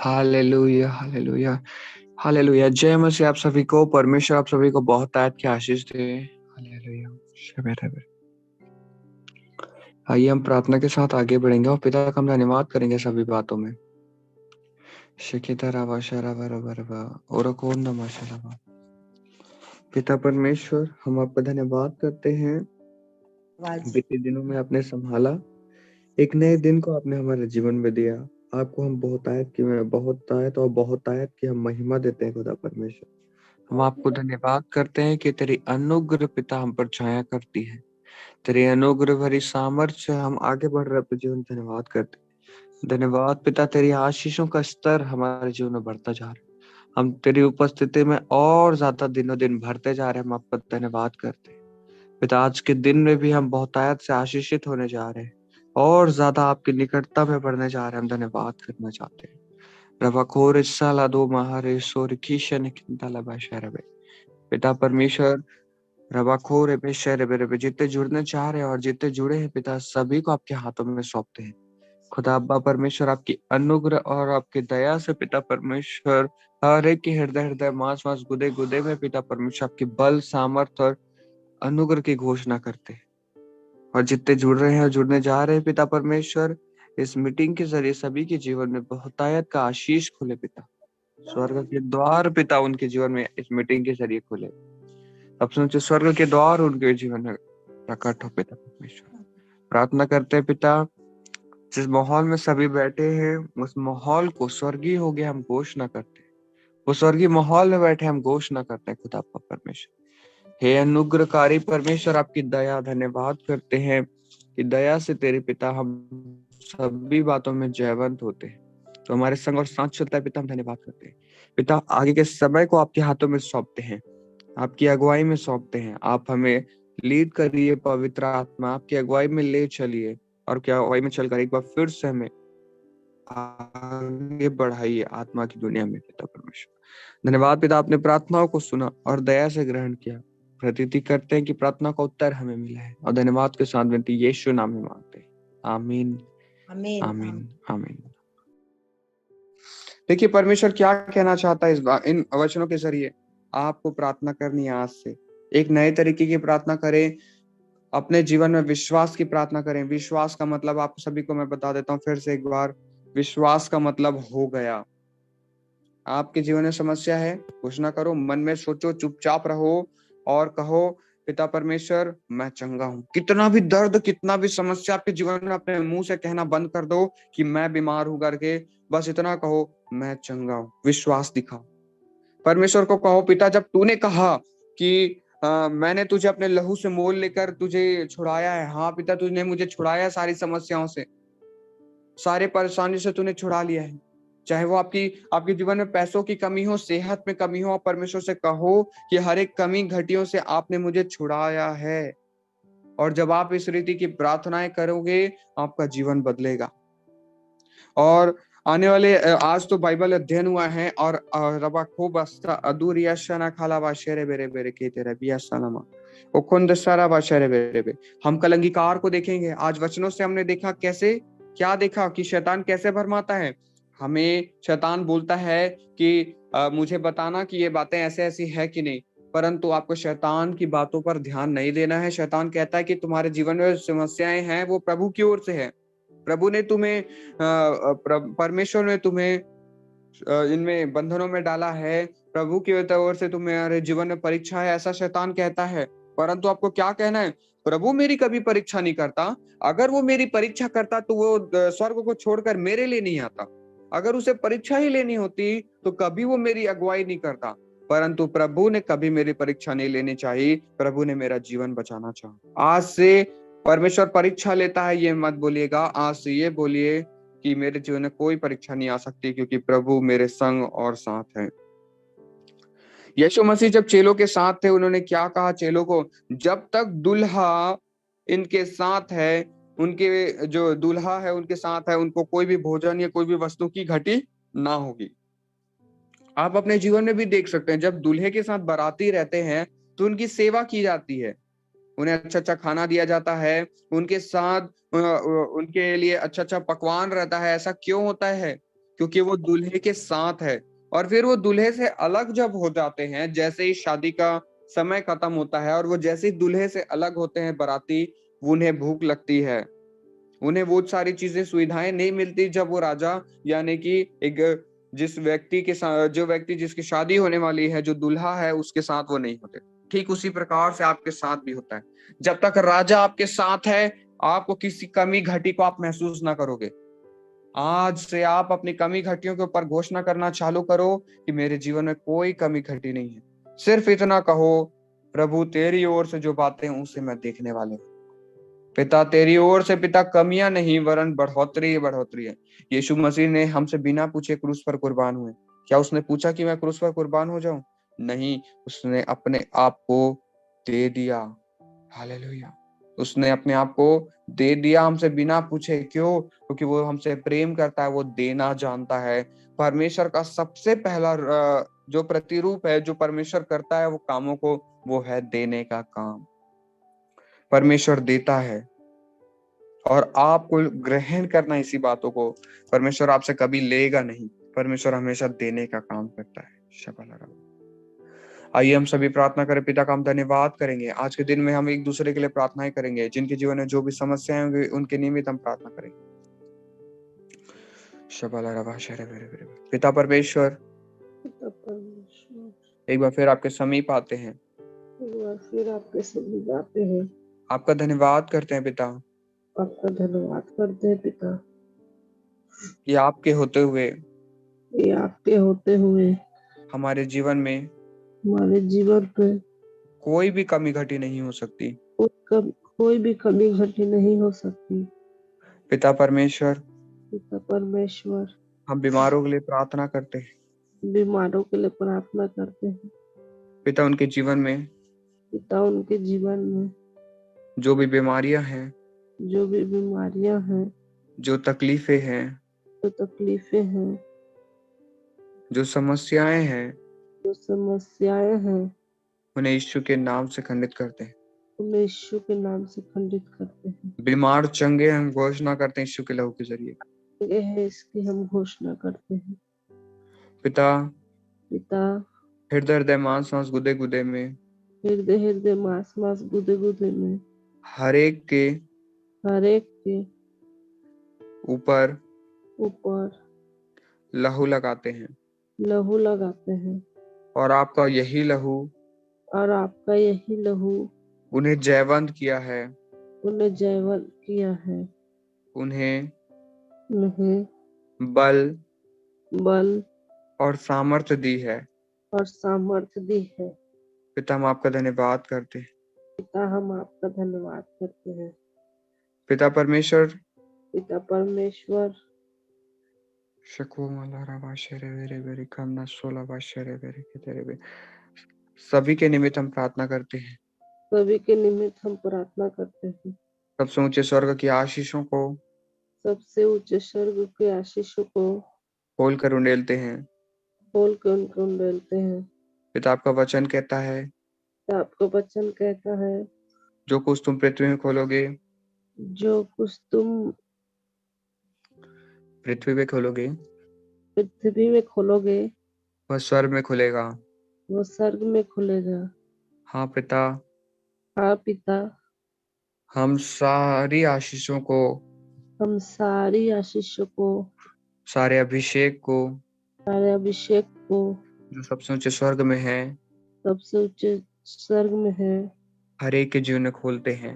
Hallelujah, hallelujah, hallelujah. जय मसीह आप सभी को। परमेश्वर आप सभी को बहुत आयत की आशीष दे। हालेलुया। शबेरबे। आइए हम प्रार्थना के साथ आगे बढ़ेंगे और पिता का हम धन्यवाद करेंगे सभी बातों में। शिकितरावा शरावरबरबा ओरकोन नमः। पिता परमेश्वर, हम आपका धन्यवाद करते हैं। बीते दिनों में आपने संभाला, एक नए दिन को आपने हमारे जीवन में दिया। आपको हम बहुत आयत और बहुत आयत की हम महिमा देते हैं खुदा परमेश्वर। हम आपको धन्यवाद करते हैं कि तेरी अनुग्रह पिता हम पर छाया करती है। तेरी अनुग्रह भरी सामर्थ्य हम आगे बढ़ रहे अपने जीवन धन्यवाद करते हैं। धन्यवाद पिता, तेरी आशीषों का स्तर हमारे जीवन में बढ़ता जा रहा है। हम तेरी उपस्थिति में और ज्यादा दिनों दिन भरते जा रहे हैं। हम आपका धन्यवाद करते हैं पिता। आज के दिन में भी हम बहुत आयत से आशीषित होने जा रहे हैं और ज्यादा आपकी निकटता में बढ़ने जा रहे हैं। हम धन्यवाद करना चाहते हैं। रवाखोर साला दो महारे सोर कीशन किंतला पिता परमेश्वर, रवाखोर बेशर जितने जुड़ने चाह रहे हैं और जितने जुड़े हैं पिता, सभी को आपके हाथों में सौंपते हैं। खुदा अब्बा परमेश्वर, आपकी अनुग्रह और आपकी दया से पिता परमेश्वर हर एक के हृदय मांस मांस गुदे गुदे में पिता परमेश्वर आपकी बल सामर्थ और अनुग्रह की घोषणा करते हैं। और जितने जुड़ रहे हैं और जुड़ने जा रहे हैं पिता परमेश्वर, इस मीटिंग के जरिए सभी के जीवन में बहुतायत का आशीष खुले पिता। स्वर्ग के द्वार पिता उनके जीवन में इस मीटिंग के जरिए खुले। अब सोचो, स्वर्ग के द्वार उनके जीवन में प्रकट हो पिता परमेश्वर। प्रार्थना करते हैं पिता, जिस माहौल में सभी बैठे हैं उस माहौल को स्वर्गीय हो गया हम घोषणा करते हैं। वो स्वर्गीय माहौल में बैठे हम घोषणा करते हैं खुदा परमेश्वर। हे अनुग्रहकारी परमेश्वर, आपकी दया धन्यवाद करते हैं कि दया से तेरे पिता हम सभी बातों में जयवंत होते हैं। तो हमारे संग और साथ चलता है पिता, हम धन्यवाद करते हैं पिता। आगे के समय को आपके हाथों में सौंपते हैं, आपकी अगुवाई में सौंपते हैं। आप हमें लीड करिए, पवित्र आत्मा आपकी अगुवाई में ले चलिए और क्या अगुवाई में चलकर एक बार फिर से हमें आगे बढ़ाइए आत्मा की दुनिया में पिता परमेश्वर। धन्यवाद पिता, आपने प्रार्थनाओं को सुना और दया से ग्रहण किया। प्रतीति करते हैं कि प्रार्थना का उत्तर हमें मिला है और धन्यवाद के साथ विनती यीशु नाम में मांगते हैं। आमीन, आमीन, आमीन, आमीन। देखिए परमेश्वर क्या कहना चाहता है इन वचनों के जरिए। आपको प्रार्थना करनी है आज से। एक नए तरीके की प्रार्थना करें। अपने जीवन में विश्वास की प्रार्थना करें। विश्वास का मतलब आप सभी को मैं बता देता हूँ फिर से एक बार। विश्वास का मतलब हो गया। आपके जीवन में समस्या है, कुछ ना करो, मन में सोचो, चुपचाप रहो और कहो, पिता परमेश्वर मैं चंगा हूं। कितना भी दर्द, कितना भी समस्या आपके जीवन में, अपने मुंह से कहना बंद कर दो कि मैं बीमार हूं करके। बस इतना कहो, मैं चंगा हूं। विश्वास दिखाओ। परमेश्वर को कहो, पिता जब तूने कहा कि मैंने तुझे अपने लहू से मोल लेकर तुझे छुड़ाया है। हाँ पिता, तुझने मुझे छुड़ाया सारी समस्याओं से, सारे परेशानी से तूने छुड़ा लिया है। चाहे वो आपके जीवन में पैसों की कमी हो, सेहत में कमी हो, परमेश्वर से कहो कि हर एक कमी घटियों से आपने मुझे छुड़ाया है। और जब आप इस रीति की प्रार्थनाएं करोगे, आपका जीवन बदलेगा। और आने वाले आज तो बाइबल अध्ययन हुआ है और रबा खूब अदूरिया शना खाला बाशेरे बेरे बेरे के तेरे बिया सनमा ओखुंद सारा बाशेरे बेरे बे। हम कल अंगीकार को देखेंगे। आज वचनों से हमने देखा क्या देखा कि शैतान कैसे भरमाता है। हमें शैतान बोलता है कि मुझे बताना कि ये बातें ऐसे ऐसी है कि नहीं, परंतु आपको शैतान की बातों पर ध्यान नहीं देना है। शैतान कहता है कि तुम्हारे जीवन में समस्याएं हैं, वो प्रभु की ओर से है। प्रभु ने तुम्हें परमेश्वर ने तुम्हें इनमें बंधनों में डाला है। प्रभु की ओर से तुम्हारे जीवन में परीक्षा है, ऐसा शैतान कहता है। परंतु आपको क्या कहना है? प्रभु मेरी कभी परीक्षा नहीं करता। अगर वो मेरी परीक्षा करता तो वो स्वर्ग को छोड़कर मेरे लिए नहीं आता। अगर उसे परीक्षा ही लेनी होती तो कभी वो मेरी अगुवाई नहीं करता। परंतु प्रभु ने कभी मेरी परीक्षा नहीं लेनी चाहिए। प्रभु ने मेरा जीवन बचाना चाहा। आज से परमेश्वर परीक्षा लेता है ये मत बोलिएगा। आज से ये बोलिए कि मेरे जीवन में कोई परीक्षा नहीं आ सकती, क्योंकि प्रभु मेरे संग और साथ है। यीशु मसीह जब चेलों के साथ थे, उन्होंने क्या कहा चेलों को? जब तक दुल्हा इनके साथ है, उनके जो दुल्हा है उनके साथ है, उनको कोई भी भोजन या कोई भी वस्तु की घटी ना होगी। आप अपने जीवन में भी देख सकते हैं, जब दूल्हे के साथ बाराती रहते हैं तो उनकी सेवा की जाती है। उन्हें अच्छा अच्छा खाना दिया जाता है, उनके साथ उनके लिए अच्छा अच्छा पकवान रहता है। ऐसा क्यों होता है? क्योंकि वो दूल्हे के साथ है। और फिर वो दूल्हे से अलग जब हो जाते हैं, जैसे ही शादी का समय खत्म होता है और वो जैसे ही दूल्हे से अलग होते हैं बाराती, उन्हें भूख लगती है, उन्हें वो सारी चीजें सुविधाएं नहीं मिलती जब वो राजा यानी कि एक जिस व्यक्ति के साथ, जो व्यक्ति जिसकी शादी होने वाली है, जो दूल्हा है, उसके साथ वो नहीं होते। ठीक उसी प्रकार से आपके साथ भी होता है। जब तक राजा आपके साथ है, आपको किसी कमी घटी को आप महसूस ना करोगे। आज से आप अपनी कमी घटियों के ऊपर घोषणा करना चालू करो कि मेरे जीवन में कोई कमी घटी नहीं है। सिर्फ इतना कहो, प्रभु तेरी ओर से जो बातें हैं उसे मैं देखने वाले हूँ। पिता तेरी ओर से पिता कमियां नहीं वरन बढ़ोतरी ही बढ़ोतरी है। यीशु मसीह ने हमसे बिना पूछे क्रूस पर कुर्बान हुए। क्या उसने पूछा कि मैं क्रूस पर कुर्बान हो जाऊं? नहीं, उसने अपने आप को दे दिया। हालेलुया। उसने अपने आप को दे दिया हमसे बिना पूछे। क्यों? क्योंकि वो हमसे प्रेम करता है, वो देना जानता है। परमेश्वर का सबसे पहला जो प्रतिरूप है, जो परमेश्वर करता है वो कामों को, वो है देने का काम। परमेश्वर देता है और आपको ग्रहण करना इसी बातों को। परमेश्वर आपसे कभी लेगा नहीं, परमेश्वर हमेशा देने का काम करता है। शबा। आइए हम सभी प्रार्थना करें। पिता का हम धन्यवाद करेंगे। आज के दिन में हम एक दूसरे के लिए प्रार्थनाएं करेंगे। जिनके जीवन में जो भी समस्याएं होंगी उनके निमित्त हम प्रार्थना करेंगे। पिता परमेश्वर, पिता परमेश्वर, एक बार फिर आपके समीप आते हैं, एक बार फिर आपके समीप आते हैं। आपका धन्यवाद करते हैं पिता, आपका धन्यवाद करते हैं पिता, कि आपके होते हुए ये आपके होते हुए हमारे जीवन में हमारे जीवन पे कोई भी कमी घटी नहीं हो सकती। कोई भी कमी घटी नहीं हो सकती। पिता परमेश्वर, पिता परमेश्वर, हम बीमारों के लिए प्रार्थना करते हैं। बीमारों के लिए प्रार्थना करते हैं। पिता उनके जीवन में पिता उनके जीवन में जो भी बीमारियां हैं, जो भी बीमारियां हैं, जो तकलीफें हैं, जो तकलीफें हैं, जो समस्याएं हैं, जो समस्याएं हैं, उन्हें यीशु के नाम से खंडित करते हैं। उन्हें यीशु के नाम से खंडित करते हैं। बीमार चंगे हम घोषणा करते हैं यीशु के लहू के जरिए। ये है इसकी हम घोषणा करते हैं। पिता, पिता, हृदय हृदय मांस मांस गुदे गुदे में, हृदय हृदय मास मास गुदे गुदे में, हर एक के हर एक के ऊपर ऊपर लहू लगाते हैं। लहू लगाते हैं और आपका यही लहू और आपका यही लहू उन्हें जयवंत किया है, उन्हें जयवंत किया है, उन्हें उन्हें बल बल और सामर्थ्य दी है। और सामर्थ्य दी है। पिता हम आपका धन्यवाद करते हैं। पिता हम आपका धन्यवाद करते हैं। पिता परमेश्वर, पिता परमेश्वर, सभी के निमित्त हम प्रार्थना करते हैं। सभी के निमित्त हम प्रार्थना करते हैं। सबसे ऊंचे स्वर्ग की आशीषों को सबसे ऊंचे स्वर्ग के आशीषों को खोल कर उंडेलते हैं। खोल कर उनको उंडेलते हैं। पिता आपका वचन कहता है, तो आपका वचन कहता है, जो कुछ तुम पृथ्वी में खोलोगे, जो कुछ तुम पृथ्वी पे खोलोगे, पृथ्वी में खोलोगे, वह स्वर्ग में खुलेगा। वो स्वर्ग में खुलेगा। हाँ पिता, हाँ पिता, हम सारी आशीषों को, हम सारी आशीषों को, सारे अभिषेक को, सारे अभिषेक को, जो सबसे ऊंचे स्वर्ग में है, सबसे ऊंचे स्वर्ग में है, हर एक के जीवन में खोलते हैं।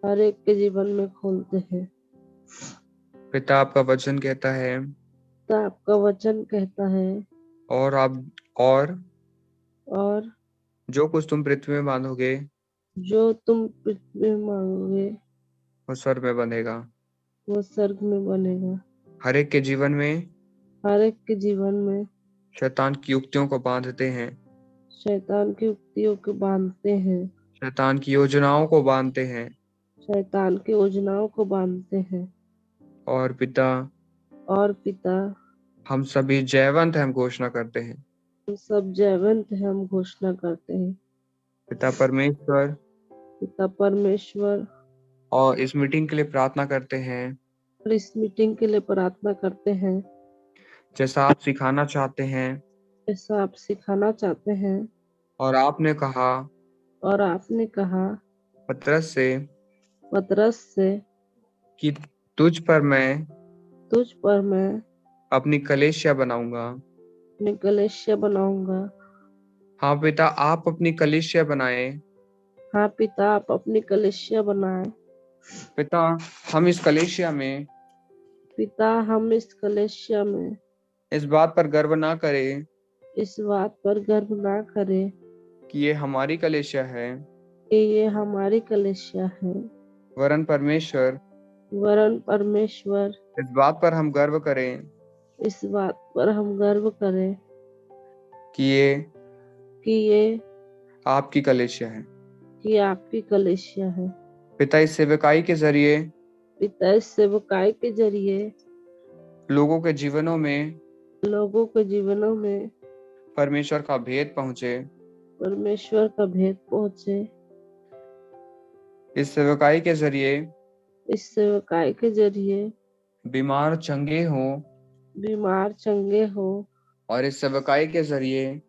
हर एक के जीवन में खोलते हैं। पिता आपका वचन कहता है, तो आपका वचन कहता है, और और जो कुछ तुम पृथ्वी में बांधोगे, जो तुम पृथ्वी में मांगोगे, वो स्वर्ग में बंधेगा। वो स्वर्ग में बनेगा। हर एक के जीवन में हर एक के जीवन में शैतान की युक्तियों को बांधते हैं, शैतान की युक्तियों को बांधते हैं, शैतान की योजनाओं को बांधते हैं। शैतान की योजनाओं को बांधते हैं। और पिता, और पिता, हम सभी जयवंत हैं, हम घोषणा करते हैं। हम सब जयवंत हैं, हम घोषणा करते हैं। पिता परमेश्वर, पिता परमेश्वर, और इस मीटिंग के लिए प्रार्थना करते हैं और इस मीटिंग के लिए प्रार्थना करते हैं जैसा आप सिखाना चाहते हैं। ऐसा आप सिखाना चाहते हैं। और आपने कहा और आपने कहा पतरस से पतरस से कि तुझ पर मैं तुझ पर मैं अपनी कलीसिया बनाऊंगा। अपनी कलीसिया बनाऊंगा। हाँ पिता, आप अपनी कलीसिया बनाए। हाँ पिता, आप अपनी कलीसिया बनाए। पिता, हम इस कलीसिया में पिता, हम इस कलीसिया में इस बात पर गर्व ना करें इस बात पर गर्व ना करें कि ये हमारी कलीसिया है, कि ये हमारी कलीसिया है, वरन परमेश्वर वरन परमेश्वर इस बात पर हम गर्व करें इस बात पर हम गर्व करें कि ये कि ये आपकी कलीसिया है। कि आपकी कलीसिया है। पिता, इस सेवकाई के जरिए पिता, इस सेवकाई के जरिए लोगों के जीवनों में लोगों के जीवनों में परमेश्वर का भेद पहुंचे। परमेश्वर का भेद पहुंचे। इस सेवकाई के जरिए इस सेवकाई के जरिए बीमार चंगे हों। बीमार चंगे हो। और इस सेवकाई के जरिए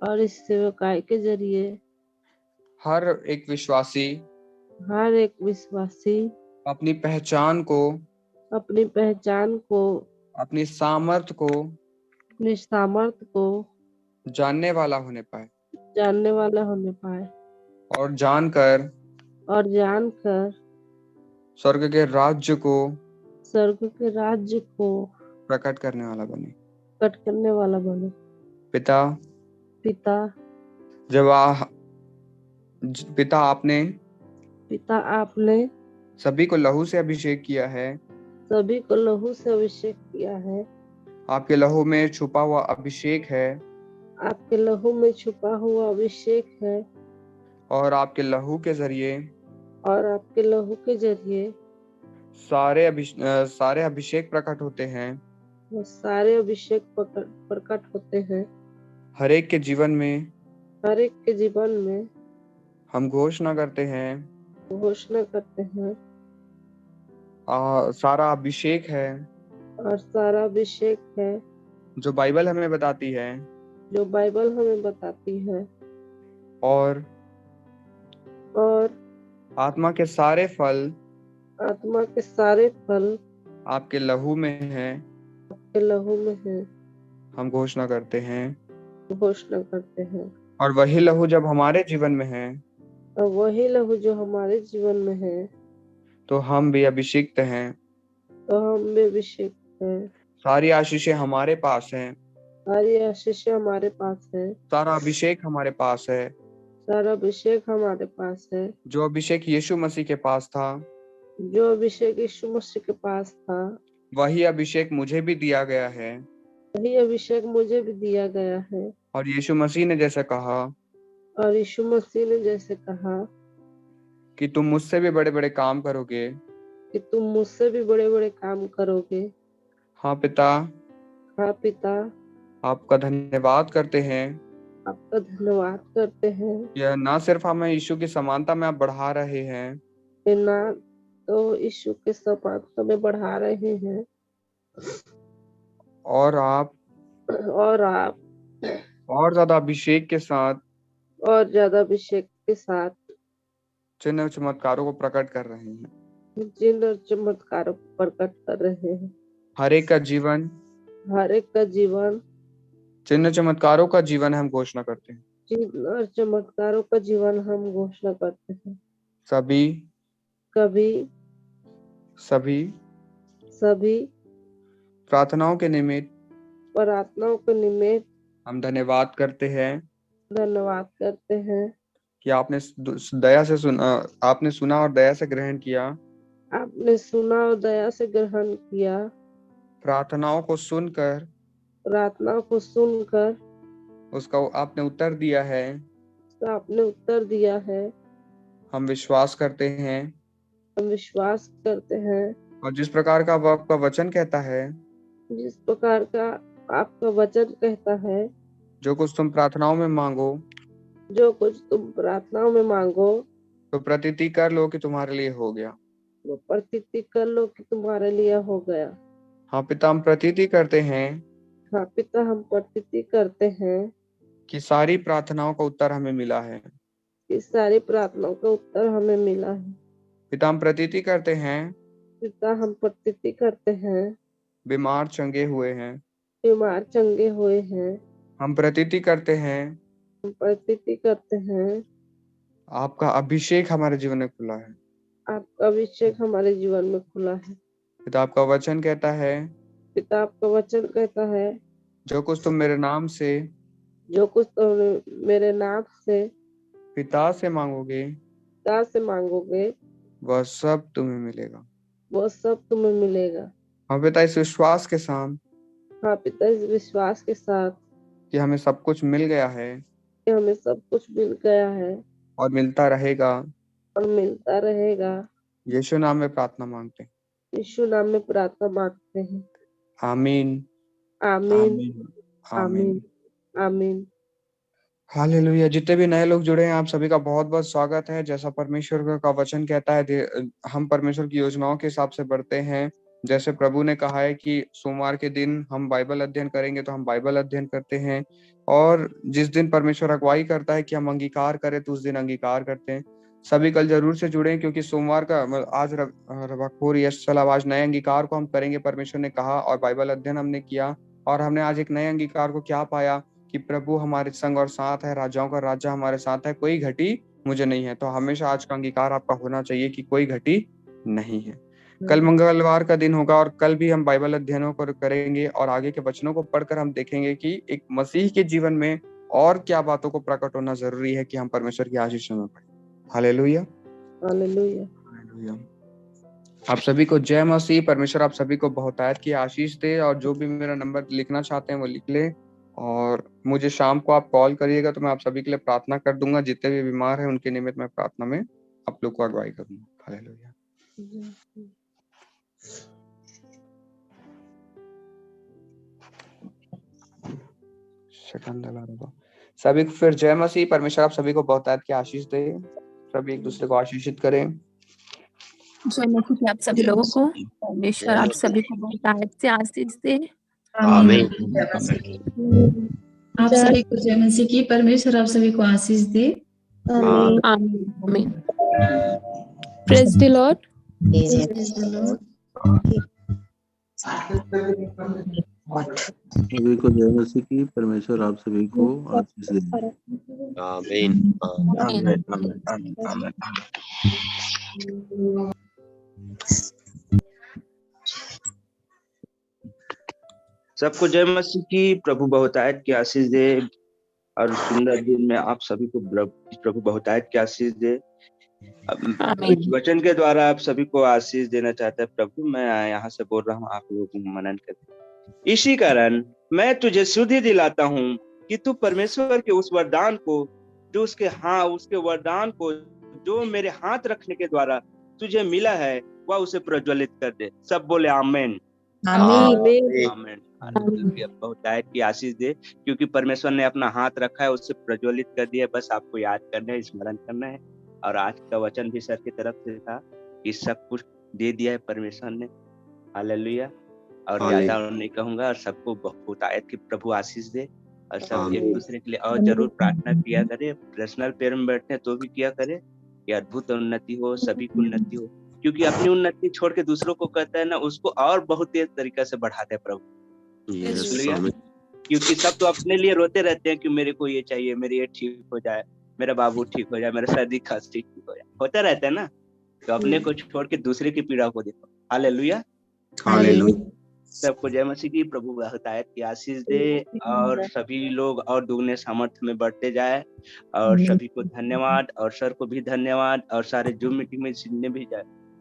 और इस सेवकाई के जरिए हर एक विश्वासी हर एक विश्वासी अपनी पहचान को, अपनी पहचान को, अपनी सामर्थ को अपनी सामर्थ्य को जानने वाला होने पाए। जानने वाला होने पाए। और जानकर और जानकर स्वर्ग के राज्य को स्वर्ग के राज्य को प्रकट करने वाला बने। प्रकट करने वाला बने। पिता, पिता, जब पिता आपने पिता, आपने सभी को लहू से अभिषेक किया है। सभी को लहू से अभिषेक किया है। आपके लहू में छुपा हुआ अभिषेक है। आपके लहू में छुपा हुआ अभिषेक है। और आपके लहू के जरिए और आपके लहू के जरिए सारे अभिषेक प्रकट होते हैं। वो सारे अभिषेक प्रकट होते हैं। हर एक के जीवन में हर एक के जीवन में हम घोषणा करते हैं, घोषणा करते हैं। सारा अभिषेक है और सारा अभिषेक है जो बाइबल हमें बताती है। जो बाइबल हमें बताती है। और और आत्मा के सारे फल आत्मा के सारे फल आपके लहू में हैं। के लहू में है। हम घोषणा करते हैं। घोषणा करते हैं। और वही लहू जब हमारे जीवन में है और वही लहू जो हमारे जीवन में है तो हम भी अभिषिक्त हैं। तो हम भी अभिषेक हैं। सारी आशीषें हमारे पास हैं। सारी आशीषें हमारे पास है। सारा अभिषेक हमारे पास है। सारा अभिषेक हमारे पास है। जो अभिषेक यीशु मसीह के पास था, जो अभिषेक यीशु मसीह के पास था, वही अभिषेक मुझे भी दिया गया है। वही अभिषेक मुझे भी दिया गया है। और यीशु मसीह ने जैसे कहा और यीशु मसीह ने जैसे कहा कि तुम मुझसे भी बड़े बड़े काम करोगे। कि तुम मुझसे भी बड़े बड़े काम करोगे। हाँ पिता, हाँ पिता, आपका धन्यवाद करते हैं। आपका धन्यवाद करते हैं। यह ना सिर्फ हमें यीशु की समानता में आप बढ़ा रहे हैं, कि ना तो यीशु के समानता में बढ़ा रहे हैं, और आप और आप और ज्यादा अभिषेक के साथ और ज्यादा अभिषेक के साथ चिन्ह चमत्कारों को प्रकट कर रहे हैं। चिन्ह और चमत्कारों को प्रकट कर रहे हैं। हर एक का जीवन हर एक का जीवन चिन्ह चमत्कारों का जीवन हम घोषणा करते हैं। चिन्ह और चमत्कारों का जीवन हम घोषणा करते हैं। सभी कभी सभी सभी प्रार्थनाओं के निमित्त प्रार्थनाओं के निमित्त हम धन्यवाद करते हैं धन्यवाद करते हैं। कि आपने दया से सुना, आपने सुना और दया से ग्रहण किया। आपने सुना और दया से ग्रहण किया। प्रार्थनाओं को सुनकर प्रार्थनाओं को सुनकर उसका आपने उत्तर दिया है। उसका आपने उत्तर दिया है। हम विश्वास करते हैं। हम विश्वास करते हैं। और जिस प्रकार का आपका वचन कहता है, जिस प्रकार का आपका वचन कहता है, जो कुछ तुम प्रार्थनाओं में मांगो जो कुछ तुम प्रार्थनाओं में मांगो तो प्रतीति कर लो कि तुम्हारे लिए हो गया। वो प्रतीति कर लो कि तुम्हारे लिए हो गया। हाँ पिता, हम प्रतीति करते हैं हाँ पिता, हम प्रतीति करते हैं कि सारी प्रार्थनाओं का उत्तर हमें मिला है। कि सारी प्रार्थनाओं का उत्तर हमें मिला है। पिता, हम प्रतीति करते हैं पिता, हम प्रतीति करते हैं बीमार चंगे हुए हैं। बीमार चंगे हुए हैं। हम प्रतीति करते हैं हम प्रतीति करते हैं आपका अभिषेक हमारे जीवन में खुला है। आपका अभिषेक हमारे जीवन में खुला है। पिता, आपका वचन कहता है पिता, आपका वचन कहता है जो कुछ तुम मेरे नाम से जो कुछ तुमने मेरे नाम से पिता से मांगोगे पिता से मांगोगे वह सब तुम्हें मिलेगा। वो सब तुम्हें मिलेगा। हम पिता इस विश्वास के साथ हाँ पिता, इस विश्वास के साथ कि हमें सब कुछ मिल गया है कि हमें सब कुछ मिल गया है और मिलता रहेगा, और मिलता रहेगा, यीशु नाम में प्रार्थना मांगते हैं। यीशु नाम में प्रार्थना मांगते हैं। आमीन, आमीन, आमीन, आमीन, आमीन। आमीन। हालेलुया। जितने भी नए लोग जुड़े हैं आप सभी का बहुत बहुत स्वागत है। जैसा परमेश्वर का वचन कहता है, हम परमेश्वर की योजनाओं के हिसाब से बढ़ते हैं। जैसे प्रभु ने कहा है कि सोमवार के दिन हम बाइबल अध्ययन करेंगे, तो हम बाइबल अध्ययन करते हैं। और जिस दिन परमेश्वर अगुवाई करता है कि हम अंगीकार करें, तो उस दिन अंगीकार करते हैं। सभी कल जरूर से जुड़े, क्योंकि सोमवार का आज रवाखोर यश सलाम, आज नए अंगीकार को हम करेंगे, परमेश्वर ने कहा, और बाइबल अध्ययन हमने किया। और हमने आज एक नए अंगीकार को क्या पाया कि प्रभु हमारे संग और साथ है, राजाओं का राजा हमारे साथ है, कोई घटी मुझे नहीं है। तो हमेशा आज का अंगीकार आपका होना चाहिए कि कोई घटी नहीं है। कल मंगलवार का दिन होगा और कल भी हम बाइबल अध्ययनों को करेंगे और आगे के वचनों को पढ़कर हम देखेंगे कि एक मसीह के जीवन में और क्या बातों को प्रकट होना जरूरी है कि हम परमेश्वर की आशीषों में पढ़ें। Hallelujah, hallelujah. हालेलुया। आप सभी को जय मसीह। परमेश्वर आप सभी को बहुतायत की आशीष दे। और जो भी मेरा नंबर लिखना चाहते हैं वो लिख ले, और मुझे शाम को आप कॉल करिएगा तो मैं आप सभी के लिए प्रार्थना कर दूंगा। जितने भी बीमार हैं उनके निमित्त मैं प्रार्थना में आप लोग को अगुवाई करूंगा। हालेलुया। सभी को फिर जय मसीह। परमेश्वर आप सभी को बहुतायत की आशीष दे। सभी एक दूसरे को आशीषित करें। जय मसीह आप सभी लोगों को। परमेश्वर आप सभी को बहुतायत से आशीष दे। आमीन। आप सभी को जय मसीह की। परमेश्वर आप सभी को आशीष दे। आमीन, आमीन। Praise the Lord. सभी को जय मसीह की। परमेश्वर आप सभी को आशीष दे। आमीन, आमीन, आमीन, आमीन, आमीन। सबको जय मसीह की। प्रभु बहुतायत की आशीष दे और सुंदर दिन में आप सभी को प्रभु बहुतायत की आशीष दे। इस वचन के द्वारा आप सभी को आशीष देना चाहता है प्रभु। मैं यहाँ से बोल रहा हूँ, आप लोगों को मनन करें। इसी कारण मैं तुझे शुद्धि दिलाता हूँ कि तू परमेश्वर के उस वरदान को जो उसके वरदान को जो मेरे हाथ रखने के द्वारा तुझे मिला है वह उसे प्रज्वलित कर दे। सब बोले आमीन, आमीन। आमीन। बहुतायत की आशीष दे, क्योंकि परमेश्वर ने अपना हाथ रखा है, उससे प्रज्वलित कर दिया। बस आपको याद करना है, स्मरण करना है। और आज का वचन भी सर की तरफ से था कि सब कुछ दे दिया है परमेश्वर ने। हालेलुया। और ज्यादा नहीं कहूंगा। और सबको बहुतायत की प्रभु आशीष दे। और सब एक दूसरे के लिए और जरूर प्रार्थना किया करे। पर्सनल प्रेयर में बैठने तो भी किया करे कि अद्भुत उन्नति हो, सभी की उन्नति हो। क्योंकि अपनी उन्नति छोड़ के दूसरों को कहता है ना, उसको और बहुत तेज तरीका से बढ़ाते हैं प्रभु। क्योंकि सब तो अपने लिए रोते रहते हैं कि मेरे को ये चाहिए, मेरे ये ठीक हो जाए, मेरा बाबू ठीक हो जाए, मेरा सर्दी खांसी ठीक हो जाए, होता रहता है ना। तो अपने को छोड़ के दूसरे की पीड़ा को देखो। Hallelujah, hallelujah. सबको जय मसीह की। प्रभु बहुतायत की आशीष दे और सभी लोग और दुगने सामर्थ्य में बढ़ते जाए। और सभी को धन्यवाद, और सर को भी धन्यवाद, और सारे जूम मीटिंग में जितने भी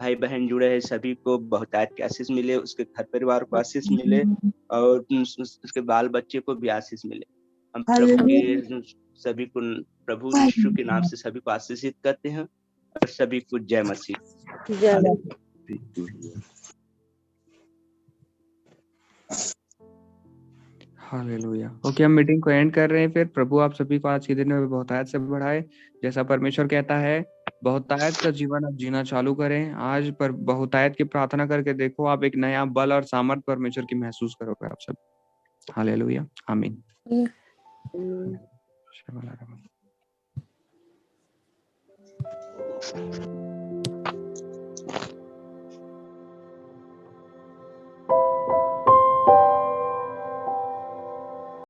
भाई बहन जुड़े हैं सभी को बहुतायत की आशीष मिले, उसके घर परिवार को आशीष मिले, और उसके बाल बच्चे को भी आशीष मिले। हम प्रभु के सभी को प्रभु यीशु के नाम से सभी को आशीषित करते हैं। और सभी को जय मसीह। हालेलुया। ओके, हम मीटिंग को एंड कर रहे हैं। फिर प्रभु आप सभी को आज के दिन में बहुतायत से बढ़ाए। जैसा परमेश्वर कहता है, बहुतायत का जीवन आप जीना चालू करें। आज पर बहुतायत की प्रार्थना करके देखो, आप एक नया बल और सामर्थ परमेश्वर की महसूस करोगे आप सब। हालेलुया, आमीन। हम्म। शबलारामा।